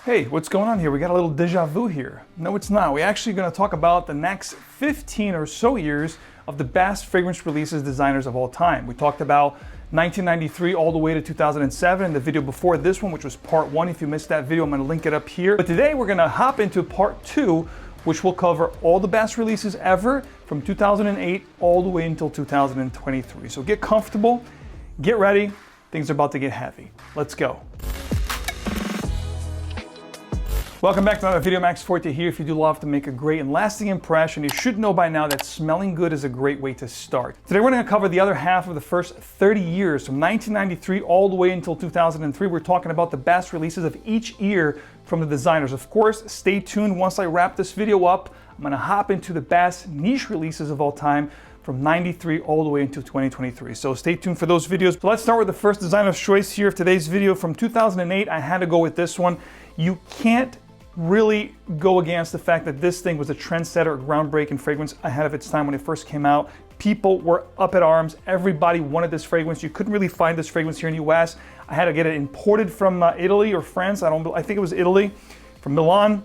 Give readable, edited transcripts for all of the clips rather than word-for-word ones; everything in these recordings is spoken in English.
Hey, what's going on here? We got a little deja vu here. No, it's not. We're actually going to talk about the next 15 or so years of the best fragrance releases designers of all time. We talked about 1993 all the way to 2007 in the video before this one, which was part one. If you missed that video, I'm going to link it up here. But today we're going to hop into part two, which will cover all the best releases ever from 2008 all the way until 2023. So get comfortable, get ready. Things are about to get heavy. Let's go. Welcome back to another video. Max Forti here. If you do love to make a great and lasting impression, you should know by now that smelling good is a great way to start. Today we're going to cover the other half of the first 30 years, from 1993 all the way until 2003. We're talking about the best releases of each year from the designers. Of course, stay tuned. Once I wrap this video up, I'm going to hop into the best niche releases of all time from 93 all the way into 2023. So stay tuned for those videos. But let's start with the first designer's choice here of today's video. From 2008, I had to go with this one. You can't really go against the fact that this thing was a trendsetter, a groundbreaking fragrance ahead of its time when it first came out. People were up at arms. Everybody wanted this fragrance. You couldn't really find this fragrance here in the US. I had to get it imported from Italy or France. I think it was Italy, from Milan.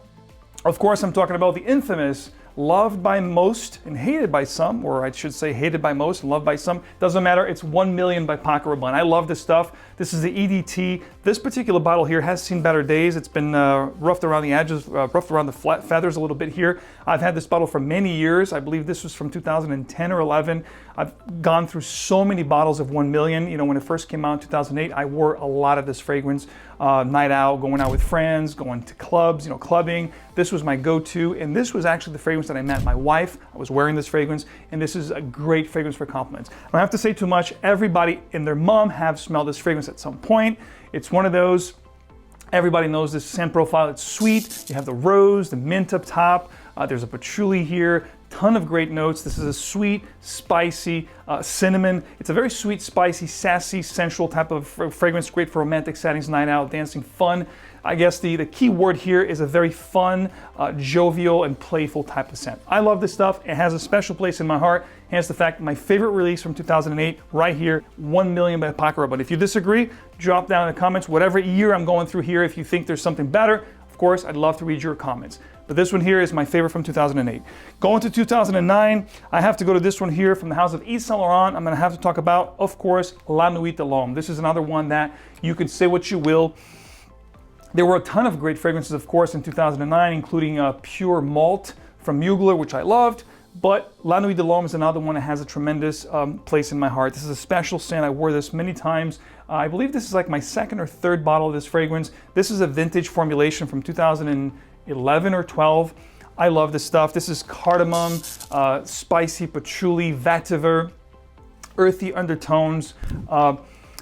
Of course, I'm talking about the infamous, loved by most and hated by some, or I should say hated by most and loved by some. Doesn't matter, it's 1 million by Paco Rabanne. I love this stuff. This is the EDT. This particular bottle here has seen better days. It's been roughed around the edges, roughed around the feathers a little bit here. I've had this bottle for many years. I believe this was from 2010 or 11. I've gone through so many bottles of 1 million. You know, when it first came out in 2008, I wore a lot of this fragrance. Night out, going out with friends, going to clubs, you know, clubbing. This was my go-to, and this was actually the fragrance that I met my wife. I was wearing this fragrance, and this is a great fragrance for compliments. I don't have to say too much. Everybody and their mom have smelled this fragrance at some point. It's one of those, everybody knows this scent profile. It's sweet. You have the rose, the mint up top. There's a patchouli here. Ton of great notes. This is a sweet, spicy cinnamon. It's a very sweet, spicy, sassy, sensual type of fragrance. Great for romantic settings, night out, dancing, fun. I guess the key word here is a very fun, jovial, and playful type of scent. I love this stuff. It has a special place in my heart. Hence the fact my favorite release from 2008, right here, 1 million by Paco Rabanne. If you disagree, drop down in the comments whatever year I'm going through here. If you think there's something better, of course, I'd love to read your comments. But this one here is my favorite from 2008. Going to 2009, I have to go to this one here from the house of Yves Saint Laurent. I'm going to have to talk about, of course, La Nuit de l'Homme. This is another one that you can say what you will. There were a ton of great fragrances, of course, in 2009, including Pure Malt from Mugler, which I loved. But La Nuit de l'Homme is another one that has a tremendous place in my heart. This is a special scent. I wore this many times. I believe this is like my second or third bottle of this fragrance. This is a vintage formulation from 2011 or 12. I love this stuff. This is cardamom, spicy patchouli, vetiver, earthy undertones.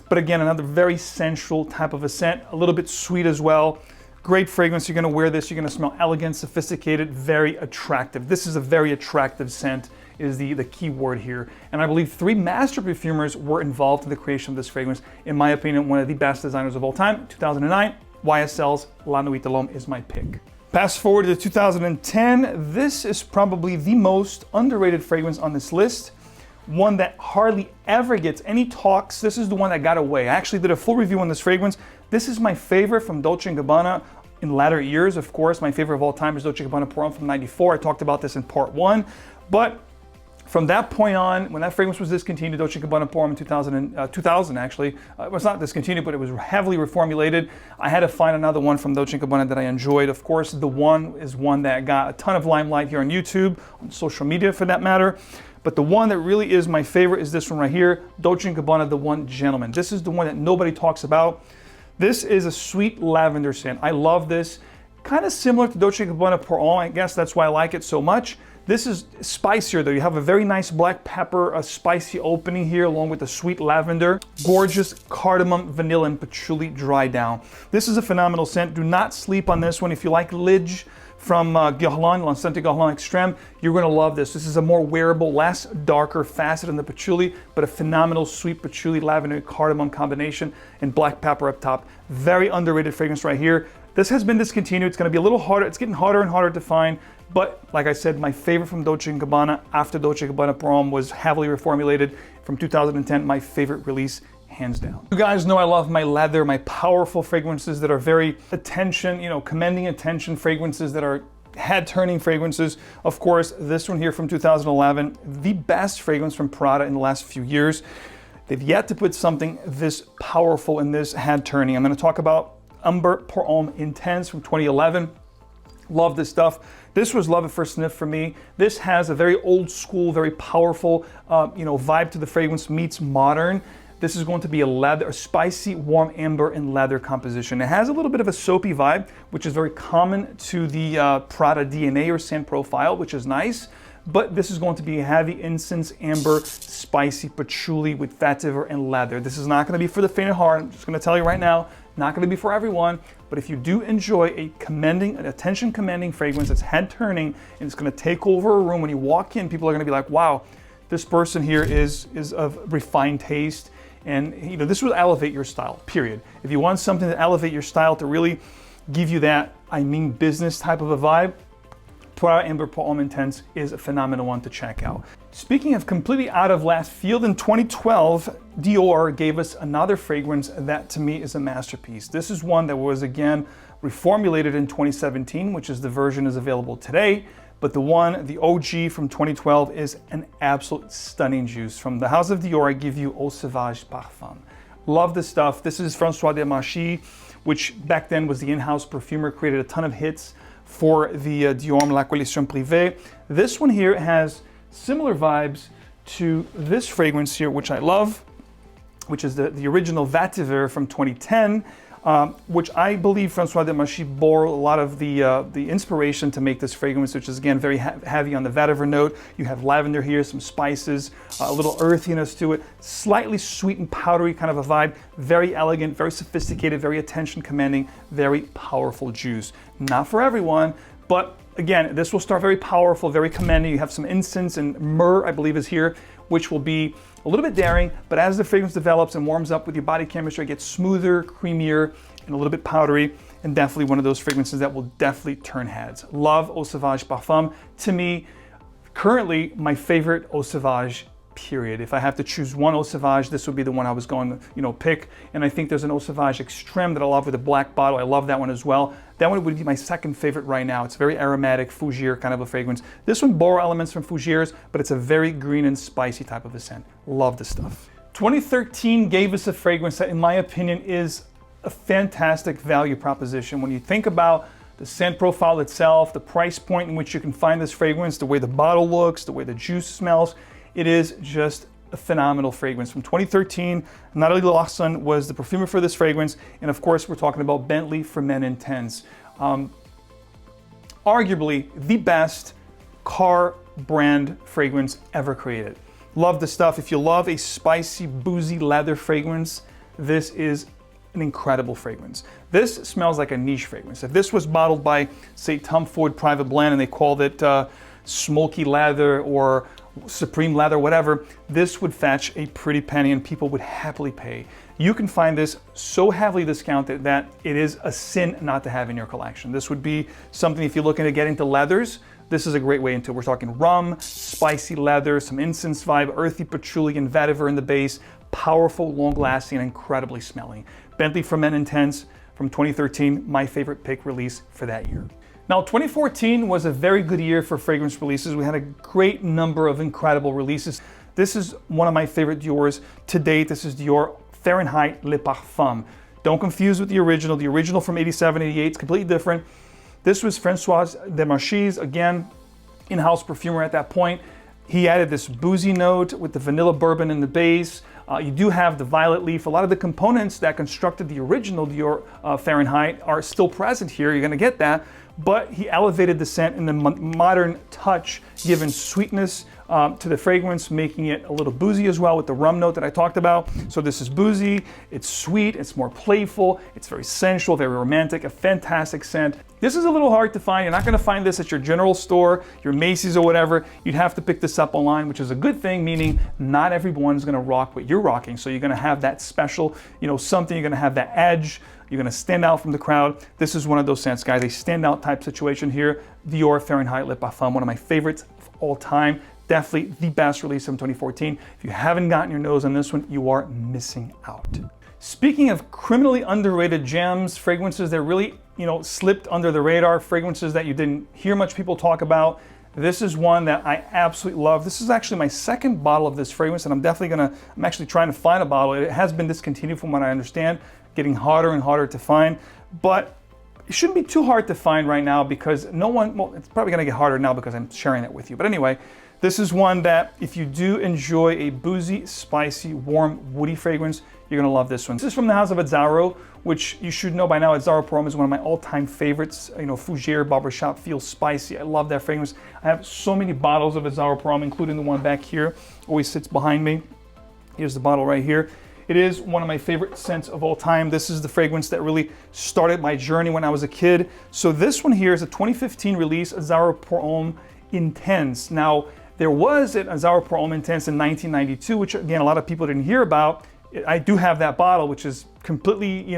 But again, another very sensual type of a scent, a little bit sweet as well. Great fragrance. You're going to wear this. You're going to smell elegant, sophisticated, very attractive. This is a very attractive scent, is the key word here. And I believe 3 master perfumers were involved in the creation of this fragrance. In my opinion, one of the best designers of all time, 2009, YSL's La Nuit de l'Homme is my pick. Fast forward to 2010, this is probably the most underrated fragrance on this list. One that hardly ever gets any talks. This is the one that got away. I actually did a full review on this fragrance. This is my favorite from Dolce & Gabbana in latter years. Of course, my favorite of all time is Dolce & Gabbana Pour Homme from 94. I talked about this in part one. But from that point on, when that fragrance was discontinued, Dolce & Gabbana Pour Homme in 2000 actually, it was not discontinued, but it was heavily reformulated. I had to find another one from Dolce & Gabbana that I enjoyed. Of course, the one is one that got a ton of limelight here on YouTube, on social media for that matter. But the one that really is my favorite is this one right here, Dolce & Gabbana The One Gentleman. This is the one that nobody talks about. This is a sweet lavender scent. I love this. Kind of similar to Dolce & Gabbana Pour Homme. I guess that's why I like it so much. This is spicier though. You have a very nice black pepper, a spicy opening here along with the sweet lavender. Gorgeous cardamom, vanilla, and patchouli dry down. This is a phenomenal scent. Do not sleep on this one. If you like Lig from Guerlain, L'Encens Guerlain Extrême, you're gonna love this. This is a more wearable, less darker facet in the patchouli, but a phenomenal sweet patchouli, lavender, cardamom combination, and black pepper up top. Very underrated fragrance right here. This has been discontinued. It's gonna be a little harder. It's getting harder and harder to find. But like I said, my favorite from Dolce & Gabbana after Dolce & Gabbana Pour Homme was heavily reformulated from 2010. My favorite release, hands down. You guys know I love my leather, my powerful fragrances that are very attention, commanding attention fragrances that are head-turning fragrances. Of course, this one here from 2011, the best fragrance from Prada in the last few years. They've yet to put something this powerful and this head-turning. I'm going to talk about Amber Pour Homme Intense from 2011. Love this stuff. This was love at first sniff for me. This has a very old school, very powerful, vibe to the fragrance meets modern. This is going to be a spicy, warm amber and leather composition. It has a little bit of a soapy vibe, which is very common to the Prada DNA or scent profile, which is nice. But this is going to be a heavy incense, amber, spicy patchouli with vetiver and leather. This is not going to be for the faint of heart. I'm just going to tell you right now, not going to be for everyone. But if you do enjoy an attention-commanding fragrance that's head-turning and it's going to take over a room, when you walk in, people are going to be like, wow, this person here is of refined taste. And this will elevate your style, period. If you want something to elevate your style, to really give you that, business type of a vibe, Prada Amber Pour Homme Intense is a phenomenal one to check out. Speaking of completely out of left field, in 2012, Dior gave us another fragrance that to me is a masterpiece. This is one that was again reformulated in 2017, which is the version is available today. But the OG from 2012 is an absolute stunning juice. From the house of Dior, I give you Eau Sauvage Parfum. Love this stuff. This is François Desmarchis, which back then was the in-house perfumer, created a ton of hits for the Dior La Collection Privée. This one here has similar vibes to this fragrance here, which I love, which is the original Vetiver from 2010. Which I believe François Desmarchis bore a lot of the inspiration to make this fragrance, which is again very heavy on the vetiver note. You have lavender here, some spices, a little earthiness to it, slightly sweet and powdery kind of a vibe, very elegant, very sophisticated, very attention commanding, very powerful juice. Not for everyone, but again, this will start very powerful, very commanding. You have some incense and myrrh, I believe is here, which will be a little bit daring, but as the fragrance develops and warms up with your body chemistry, it gets smoother, creamier, and a little bit powdery, and definitely one of those fragrances that will definitely turn heads. Love Eau Sauvage Parfum. To me, currently my favorite Eau Sauvage, period. If I have to choose one Eau Sauvage, this would be the one I was going to pick. And I think there's an Eau Sauvage Extreme that I love with a black bottle. I love that one as well. That one would be my second favorite right now. It's very aromatic, fougere kind of a fragrance. This one borrows elements from fougères, but it's a very green and spicy type of a scent. Love this stuff. 2013 gave us a fragrance that in my opinion is a fantastic value proposition. When you think about the scent profile itself, the price point in which you can find this fragrance, the way the bottle looks, the way the juice smells, it is just a phenomenal fragrance. From 2013, Nathalie Lawson was the perfumer for this fragrance, and of course we're talking about Bentley for Men Intense. Arguably the best car brand fragrance ever created. Love the stuff. If you love a spicy, boozy leather fragrance, this is an incredible fragrance. This smells like a niche fragrance. If this was bottled by, say, Tom Ford Private Blend and they called it smoky leather or supreme leather, whatever, this would fetch a pretty penny and people would happily pay. You can find this so heavily discounted that it is a sin not to have in your collection. This would be something, if you're looking to get into leathers, this is a great way into it. We're talking rum, spicy leather, some incense vibe, earthy patchouli and vetiver in the base, powerful, long-lasting, and incredibly smelling. Bentley for Men Intense from 2013, my favorite pick release for that year. Now, 2014 was a very good year for fragrance releases. We had a great number of incredible releases. This is one of my favorite Dior's to date. This is Dior Fahrenheit Le Parfum. Don't confuse with the original. The original from 87, 88 is completely different. This was François Desmarchis, again, in-house perfumer at that point. He added this boozy note with the vanilla bourbon in the base. You do have the violet leaf. A lot of the components that constructed the original Dior Fahrenheit are still present here. You're gonna get that. But he elevated the scent in the modern touch, given sweetness to the fragrance, making it a little boozy as well with the rum note that I talked about. So this is boozy, it's sweet, it's more playful, it's very sensual, very romantic, a fantastic scent. This is a little hard to find. You're not gonna find this at your general store, your Macy's or whatever. You'd have to pick this up online, which is a good thing, meaning not everyone's gonna rock what you're rocking. So you're gonna have that special, something, you're gonna have that edge. You're gonna stand out from the crowd. This is one of those scents, guys. A standout type situation here. Dior Fahrenheit Le Parfum, one of my favorites of all time. Definitely the best release from 2014. If you haven't gotten your nose on this one, you are missing out. Speaking of criminally underrated gems, fragrances that really, slipped under the radar, fragrances that you didn't hear much people talk about, this is one that I absolutely love. This is actually my second bottle of this fragrance, and I'm actually trying to find a bottle. It has been discontinued from what I understand, getting harder and harder to find, but it shouldn't be too hard to find right now because it's probably gonna get harder now because I'm sharing it with you. But anyway, this is one that if you do enjoy a boozy, spicy, warm, woody fragrance, you're gonna love this one. This is from the house of 𝗏𝗏, which you should know by now, 𝗏𝗏 is one of my all-time favorites. Fougere Barbershop feels spicy. I love that fragrance. I have so many bottles of 𝗏𝗏, including the one back here, always sits behind me. Here's the bottle right here. It is one of my favorite scents of all time. This is the fragrance that really started my journey when I was a kid. So this one here is a 2015 release, 𝗏𝗏 Intense. Now, there was an 𝗏𝗏 Intense in 1992, which again, a lot of people didn't hear about. I do have that bottle, which is completely,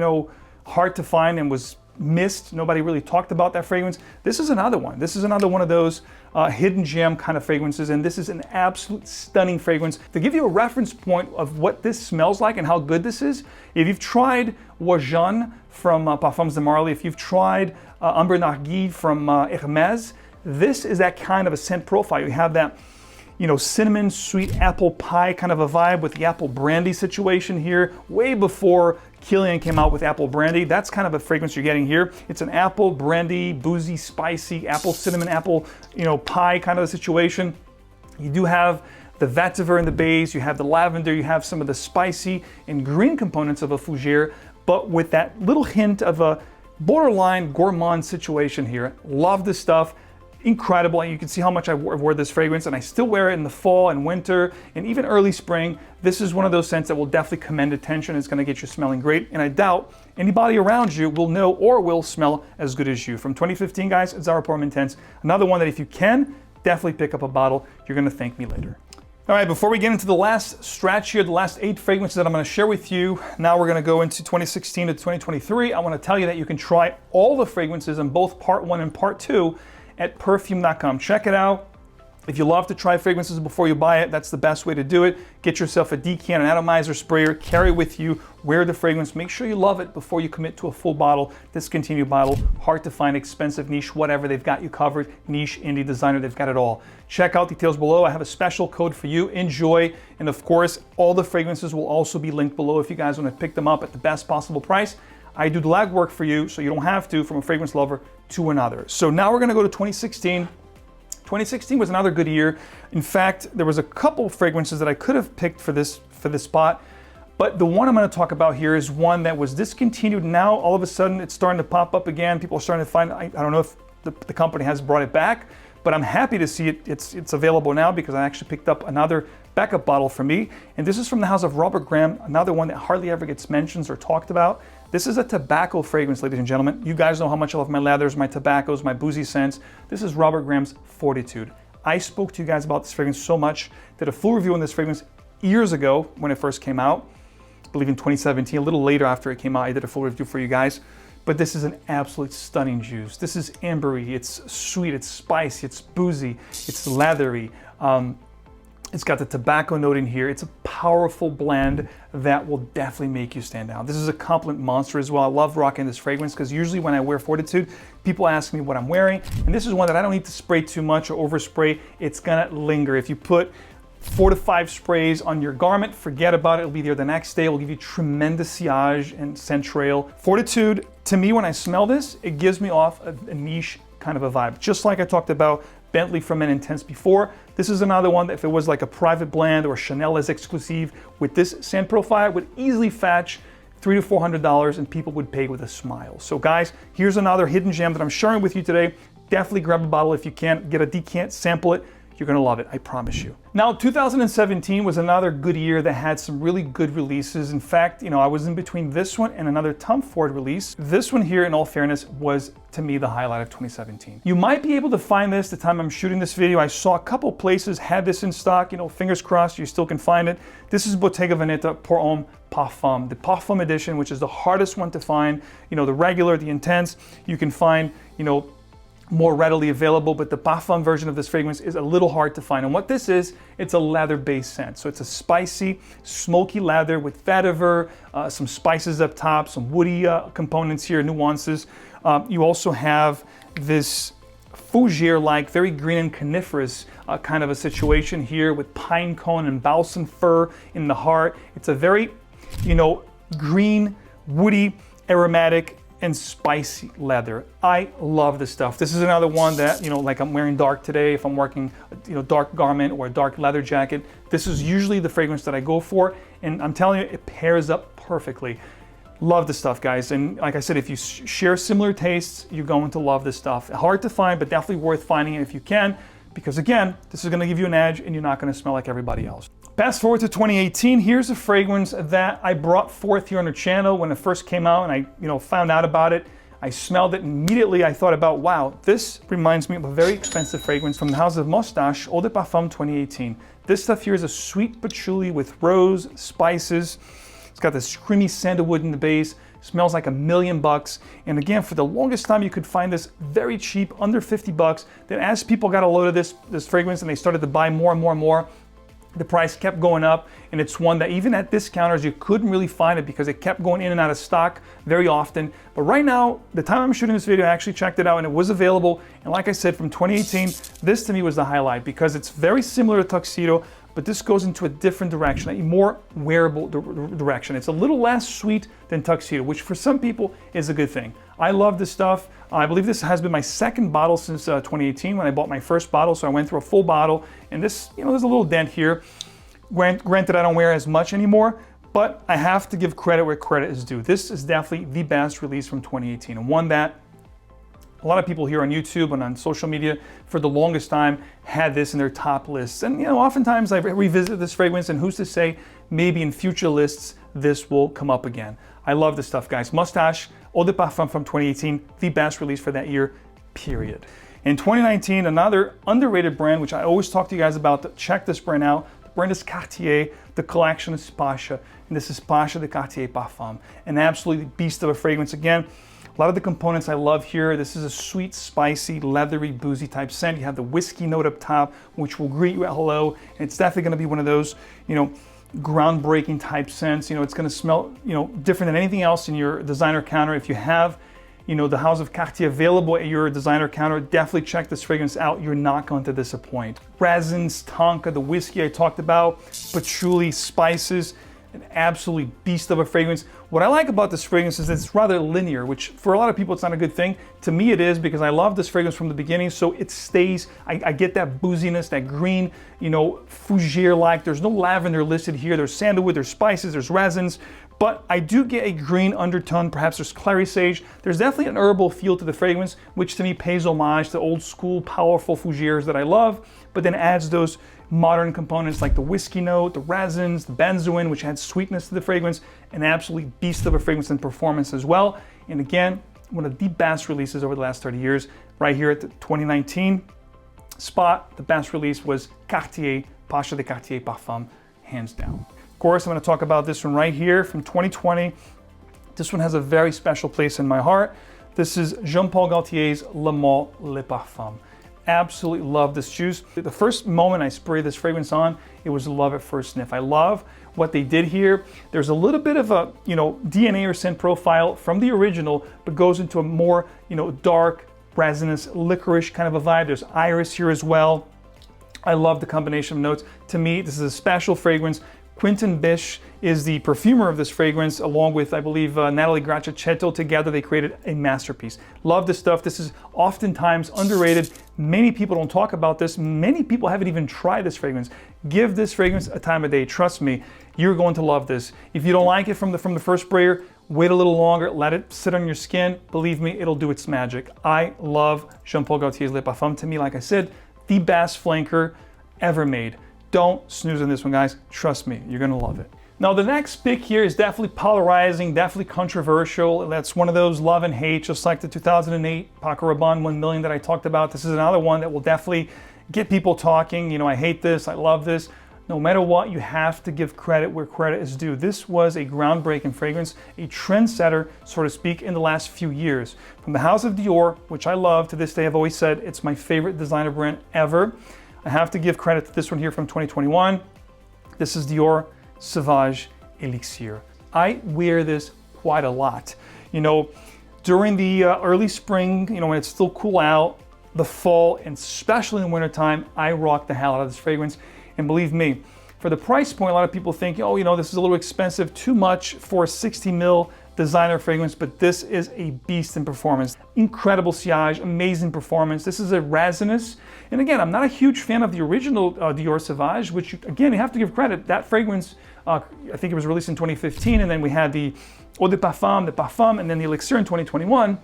hard to find and was missed. Nobody really talked about that fragrance. This is another one. This is another one of those hidden gem kind of fragrances, and this is an absolute stunning fragrance. To give you a reference point of what this smells like and how good this is, if you've tried 𝗏𝗏 from Parfums de Marly, if you've tried Ambre Narguilé from Hermès, this is that kind of a scent profile. You have that cinnamon, sweet apple pie kind of a vibe with the apple brandy situation here, way before Kilian came out with apple brandy. That's kind of a fragrance you're getting here. It's an apple brandy, boozy, spicy, apple cinnamon, apple, pie kind of a situation. You do have the vetiver in the base, you have the lavender, you have some of the spicy and green components of a fougere, but with that little hint of a borderline gourmand situation here. Love this stuff. Incredible, and you can see how much I wore this fragrance, and I still wear it in the fall and winter and even early spring. This is one of those scents that will definitely command attention. It's going to get you smelling great, and I doubt anybody around you will know or will smell as good as you. From 2015, guys, 𝗏𝗏 Intense. Another one that if you can, definitely pick up a bottle. You're going to thank me later. All right, before we get into the last stretch here, the last 8 fragrances that I'm going to share with you, now we're going to go into 2016 to 2023. I want to tell you that you can try all the fragrances in both part 1 and part 2 at perfume.com. Check it out. If you love to try fragrances before you buy it, that's the best way to do it. Get yourself a decant, an atomizer sprayer, carry with you, wear the fragrance, make sure you love it before you commit to a full bottle, discontinued bottle, hard to find, expensive, niche, whatever, they've got you covered. Niche, indie, designer, they've got it all. Check out details below. I have a special code for you. Enjoy. And of course, all the fragrances will also be linked below if you guys want to pick them up at the best possible price. I do the legwork for you, so you don't have to, from a fragrance lover to another. So now we're gonna go to 2016. 2016 was another good year. In fact, there was a couple fragrances that I could have picked for this spot, but the one I'm gonna talk about here is one that was discontinued. Now, all of a sudden, it's starting to pop up again. People are starting to find, I don't know if the company has brought it back, but I'm happy to see it's available now because I actually picked up another backup bottle for me. And this is from the house of Robert Graham, another one that hardly ever gets mentioned or talked about. This is a tobacco fragrance, ladies and gentlemen. You guys know how much I love my leathers, my tobaccos, my boozy scents. This is Robert Graham's Fortitude. I spoke to you guys about this fragrance so much, did a full review on this fragrance years ago when it first came out. I believe in 2017, a little later after it came out, I did a full review for you guys. But this is an absolute stunning juice. This is ambery, it's sweet, it's spicy, it's boozy, it's leathery. It's got the tobacco note in here. It's a powerful blend that will definitely make you stand out. This is a compliment monster as well. I love rocking this fragrance because usually when I wear Fortitude, people ask me what I'm wearing. And this is one that I don't need to spray too much or overspray. It's gonna linger. If you put 4 to 5 sprays on your garment, forget about it. It'll be there the next day. It will give you tremendous sillage and scent trail. Fortitude, to me, when I smell this, it gives me off a niche kind of a vibe. Just like I talked about Bentley from an Intense before. This is another one that if it was like a private blend or Chanel Les Exclusives with this scent profile would easily fetch $300 to $400 and people would pay with a smile. So guys, here's another hidden gem that I'm sharing with you today. Definitely grab a bottle if you can, get a decant, sample it. You're gonna love it, I promise you. Now, 2017 was another good year that had some really good releases. In fact, I was in between this one and another Tom Ford release. This one here, in all fairness, was to me the highlight of 2017. You might be able to find this the time I'm shooting this video. I saw a couple places had this in stock, fingers crossed you still can find it. This is Bottega Veneta Pour Homme Parfum, the Parfum edition, which is the hardest one to find. The regular, the Intense, you can find, more readily available, but the parfum version of this fragrance is a little hard to find. And what this is, it's a leather-based scent. So it's a spicy, smoky leather with vetiver, some spices up top, some woody components here, nuances. You also have this fougere-like, very green and coniferous kind of a situation here with pine cone and balsam fir in the heart. It's a very, green, woody, aromatic, and spicy leather. I love this stuff. This is another one that, like I'm wearing dark today, if I'm working, dark garment or a dark leather jacket, this is usually the fragrance that I go for. And I'm telling you, it pairs up perfectly. Love this stuff, guys. And like I said, if you share similar tastes, you're going to love this stuff. Hard to find, but definitely worth finding it if you can, because again, this is gonna give you an edge and you're not gonna smell like everybody else. Fast forward to 2018, here's a fragrance that I brought forth here on the channel when it first came out, and I found out about it. I smelled it immediately. I thought about, wow, this reminds me of a very expensive fragrance from the house of Moustache, Eau de Parfum 2018. This stuff here is a sweet patchouli with rose, spices. It's got this creamy sandalwood in the base. Smells like $1 million. And again, for the longest time, you could find this very cheap, under 50 bucks. Then as people got a load of this fragrance and they started to buy more and more and more, the price kept going up, and it's one that even at discounters you couldn't really find it because it kept going in and out of stock very often. But right now, the time I'm shooting this video, I actually checked it out and it was available. And like I said, from 2018, this to me was the highlight because it's very similar to Tuxedo, but this goes into a different direction, a more wearable direction. It's a little less sweet than Tuxedo, which for some people is a good thing. I love this stuff. I believe this has been my second bottle since 2018 when I bought my first bottle, so I went through a full bottle, and this, there's a little dent here. Granted, I don't wear as much anymore, but I have to give credit where credit is due. This is definitely the best release from 2018, and one that a lot of people here on YouTube and on social media for the longest time had this in their top lists. And oftentimes I revisit this fragrance, and who's to say maybe in future lists this will come up again. I love this stuff, guys. Moustache Eau de Parfum from 2018, the best release for that year, period. In 2019, another underrated brand, which I always talk to you guys about, check this brand out. The brand is Cartier, the collection is Pacha, and this is Pacha de Cartier Parfum. An absolutely beast of a fragrance. Again, a lot of the components I love here. This is a sweet, spicy, leathery, boozy type scent. You have the whiskey note up top, which will greet you at hello. And it's definitely gonna be one of those, groundbreaking type scents. It's gonna smell, different than anything else in your designer counter. If you have, the House of Cartier available at your designer counter, definitely check this fragrance out. You're not going to disappoint. Resins, tonka, the whiskey I talked about, patchouli, spices, an absolutely beast of a fragrance. What I like about this fragrance is that it's rather linear, which for a lot of people it's not a good thing. To me it is, because I love this fragrance from the beginning, so it stays. I get that booziness, that green, fougere-like. There's no lavender listed here. There's sandalwood, there's spices, there's resins, but I do get a green undertone. Perhaps there's clary sage. There's definitely an herbal feel to the fragrance, which to me pays homage to old school, powerful fougeres that I love, but then adds those modern components like the whiskey note, the resins, the benzoin, which adds sweetness to the fragrance, an absolutely beast of a fragrance and performance as well. And again, one of the best releases over the last 30 years. Right here at the 2019 spot, the best release was Cartier, Pacha de Cartier Parfum, hands down. Of course, I'm gonna talk about this one right here from 2020. This one has a very special place in my heart. This is Jean Paul Gaultier's Le Male Le Parfum. Absolutely love this juice. The first moment I sprayed this fragrance on, it was love at first sniff. I love what they did here. There's a little bit of a, DNA or scent profile from the original, but goes into a more, dark, resinous, licorice kind of a vibe. There's iris here as well. I love the combination of notes. To me, this is a special fragrance. Quentin Bisch is the perfumer of this fragrance, along with, I believe, Natalie Gracicetto. Together, they created a masterpiece. Love this stuff. This is oftentimes underrated. Many people don't talk about this. Many people haven't even tried this fragrance. Give this fragrance a time of day. Trust me, you're going to love this. If you don't like it from the first sprayer, wait a little longer, let it sit on your skin. Believe me, it'll do its magic. I love Jean Paul Gaultier's Le Parfum. To me, like I said, the best flanker ever made. Don't snooze on this one, guys. Trust me, you're gonna love it. Now, the next pick here is definitely polarizing, definitely controversial. That's one of those love and hate, just like the 2008 Paco Rabanne 1 million that I talked about. This is another one that will definitely get people talking. I hate this, I love this. no matter what, you have to give credit where credit is due. This was a groundbreaking fragrance, a trendsetter, so to speak, in the last few years. From the house of Dior, which I love, to this day I've always said it's my favorite designer brand ever. I have to give credit to this one here from 2021. This is Dior Sauvage Elixir. I wear this quite a lot. You know, during the early spring, you know, when it's still cool out, the fall, and especially in the wintertime, I rock the hell out of this fragrance. And believe me, for the price point, a lot of people think, oh, you know, this is a little expensive, too much for a 60 ml designer fragrance, but this is a beast in performance. Incredible sillage, amazing performance. This is a resinous, and again, I'm not a huge fan of the original Dior Sauvage, which again, you have to give credit. That fragrance, I think it was released in 2015, and then we had the Eau de Parfum, the Parfum, and then the Elixir in 2021.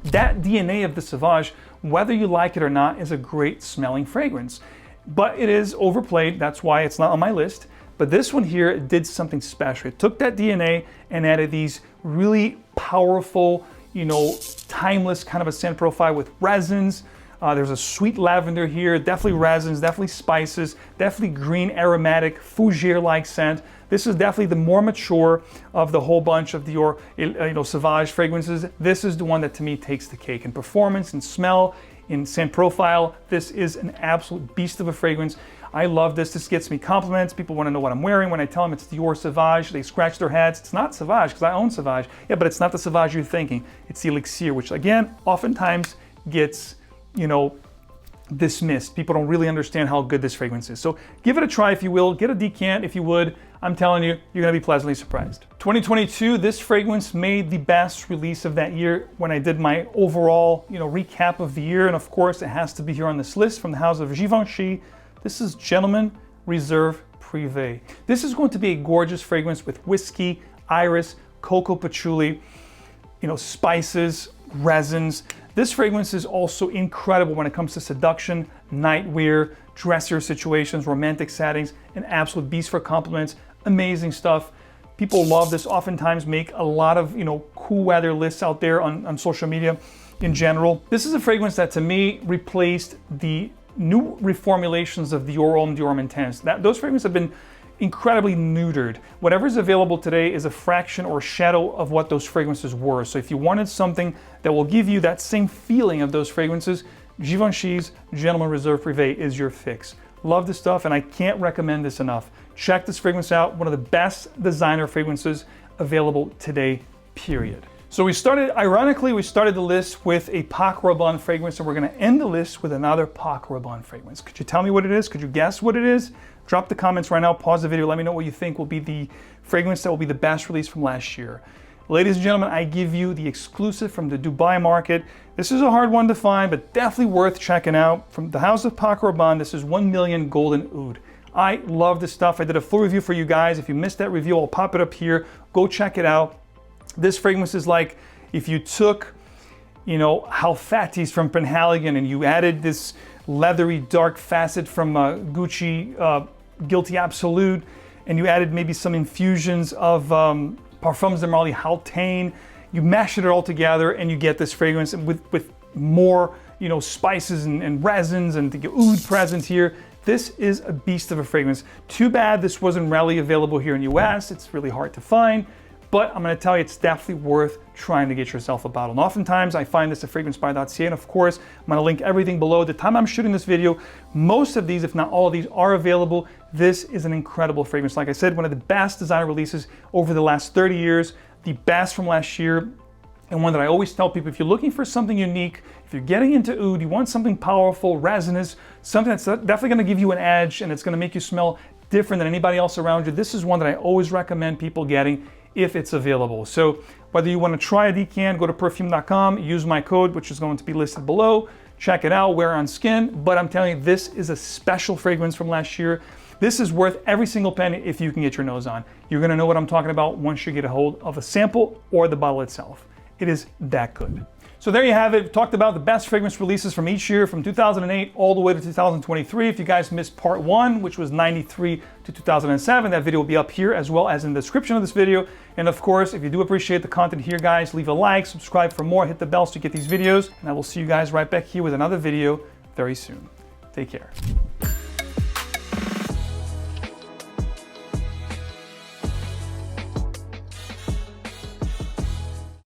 That DNA of the Sauvage, whether you like it or not, is a great smelling fragrance. But it is overplayed, that's why it's not on my list. But this one here did something special. It took that DNA and added these really powerful, you know, timeless kind of a scent profile with resins. There's a sweet lavender here, definitely resins, definitely spices, definitely green aromatic, fougere-like scent. This is definitely the more mature of the whole bunch of Dior, you know, Sauvage fragrances. This is the one that to me takes the cake in performance, in smell, in scent profile. This is an absolute beast of a fragrance. I love this. This gets me compliments. People want to know what I'm wearing. When I tell them it's Dior Sauvage, they scratch their heads. It's not Sauvage because I own Sauvage. Yeah, but it's not the Sauvage you're thinking. It's the Elixir, which again, oftentimes gets, you know, dismissed. People don't really understand how good this fragrance is. So give it a try if you will. Get a decant if you would. I'm telling you, you're gonna be pleasantly surprised. 2022, this fragrance made the best release of that year when I did my overall, you know, recap of the year. And of course, it has to be here on this list from the house of Givenchy. This is Gentleman Reserve Privé. This is going to be a gorgeous fragrance with whiskey, iris, cocoa patchouli, you know, spices, resins. This fragrance is also incredible when it comes to seduction, nightwear, dressier situations, romantic settings, an absolute beast for compliments. Amazing stuff. People love this, oftentimes make a lot of, you know, cool weather lists out there on social media in general. This is a fragrance that to me replaced the new reformulations of Dior Homme, Dior Homme Intense. Those fragrances have been incredibly neutered. Whatever is available today is a fraction or shadow of what those fragrances were. So if you wanted something that will give you that same feeling of those fragrances, Givenchy's Gentleman Reserve Privé is your fix. Love this stuff, and I can't recommend this enough. Check this fragrance out. One of the best designer fragrances available today, period. So ironically, we started the list with a Paco Rabanne fragrance, and we're gonna end the list with another Paco Rabanne fragrance. Could you tell me what it is? Could you guess what it is? Drop the comments right now, pause the video, let me know what you think will be the fragrance that will be the best release from last year. Ladies and gentlemen, I give you the exclusive from the Dubai market. This is a hard one to find, but definitely worth checking out. From the house of Paco Rabanne, this is 1 Million Golden Oud. I love this stuff. I did a full review for you guys. If you missed that review, I'll pop it up here. Go check it out. This fragrance is like if you took, you know, 𝗏𝗏𝗏𝗏 from Penhaligon and you added this leathery dark facet from Gucci Guilty Absolute, and you added maybe some infusions of Parfums de Marly Hautane. You mash it all together and you get this fragrance with more, you know, spices and resins and the oud present here. This is a beast of a fragrance. Too bad this wasn't readily available here in the US. It's really hard to find, but I'm gonna tell you, it's definitely worth trying to get yourself a bottle. And oftentimes I find this at fragrancebuy.ca, and of course, I'm gonna link everything below. The time I'm shooting this video, most of these, if not all of these, are available. This is an incredible fragrance. Like I said, one of the best designer releases over the last 30 years, the best from last year, and one that I always tell people, if you're looking for something unique, if you're getting into oud, you want something powerful, resinous, something that's definitely gonna give you an edge and it's gonna make you smell different than anybody else around you, this is one that I always recommend people getting if it's available. So whether you want to try a decant, go to perfume.com, use my code, which is going to be listed below. Check it out, wear on skin. But I'm telling you, this is a special fragrance from last year. This is worth every single penny if you can get your nose on. You're gonna know what I'm talking about once you get a hold of a sample or the bottle itself. It is that good. So there you have it. We talked about the best fragrance releases from each year, from 2008 all the way to 2023. If you guys missed part 1, which was 93 to 2007, that video will be up here as well as in the description of this video. And of course, if you do appreciate the content here, guys, leave a like, subscribe for more, hit the bell so you get these videos, and I will see you guys right back here with another video very soon. Take care.